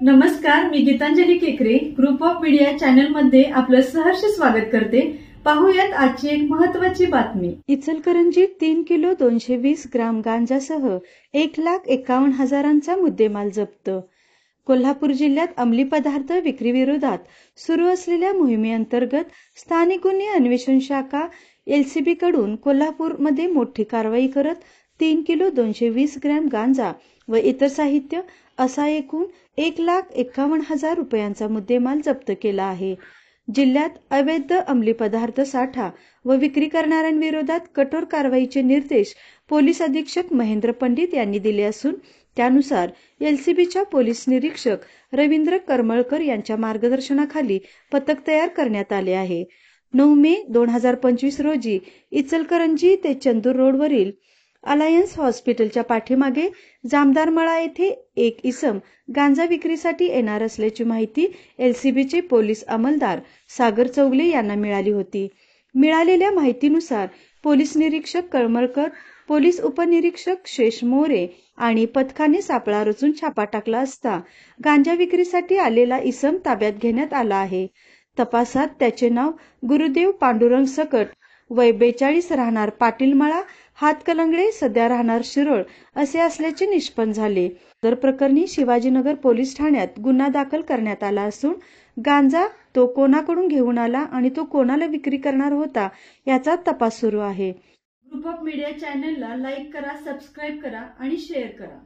नमस्कार, मी गीतांजली केकरे group of media channel मध्ये आपलं सहर्ष स्वागत करते। पाहूयात आजची एक महत्त्वाची बातमी। इचलकरंजीत 3 किलो 220 ग्राम गांजासह 1,51,000चा मुद्देमाल जप्त। कोल्हापूर जिल्ह्यात अंमली पदार्थ विक्रीविरोधात सुरू असलेल्या मोहिमेअंतर्गत स्थानिक गुन्हे अन्वेषण शाखा LCB कडून कोल्हापूरमध्ये मोठी कारवाई करत 3 किलो 220 ग्रॅम गांजा व इतर साहित्य असा एकूण 1,51,000 रुपयांचा मुद्देमाल जप्त केला आहे। जिल्ह्यात अवैध अंमली पदार्थ साठा व विक्री करणाऱ्यांविरोधात कठोर कारवाईचे निर्देश पोलीस अधीक्षक महेंद्र पंडित यांनी दिले असून त्यानुसार LCBच्या पोलीस निरीक्षक रवींद्र करमळकर यांच्या मार्गदर्शनाखाली पथक तयार करण्यात आले आहे। 9 मे 2025 रोजी इचलकरंजी ते चंदूर रोडवरील अलायन्स हॉस्पिटलच्या पाठीमागे जामदारमळा येथे एक इसम गांजा विक्रीसाठी येणार असल्याची माहिती LCBचे पोलीस अंमलदार सागर चौगले यांना मिळाली होती। मिळालेल्या माहितीनुसार पोलीस निरीक्षक कळमळकर, पोलीस उपनिरीक्षक शेष मोरे आणि पथकाने सापळा रचून छापा टाकला असता गांजा विक्रीसाठी आलेला इसम ताब्यात घेण्यात आला आहे। तपासात त्याचे नाव गुरुदेव पांडुरंग सकट, वय 42, राहणार पाटीलमळा, हातकलंगडे, सध्या राहणार शिरोळ असे असल्याचे निष्पन्न झाले। तर प्रकरणी शिवाजीनगर पोलीस ठाण्यात गुन्हा दाखल करण्यात आला असून गांजा तो कोणाकडून घेऊन आला आणि तो कोणाला विक्री करणार होता याचा तपास सुरू आहे। ग्रुप ऑफ मीडिया चॅनलला लाईक करा, सबस्क्राईब करा आणि शेअर करा।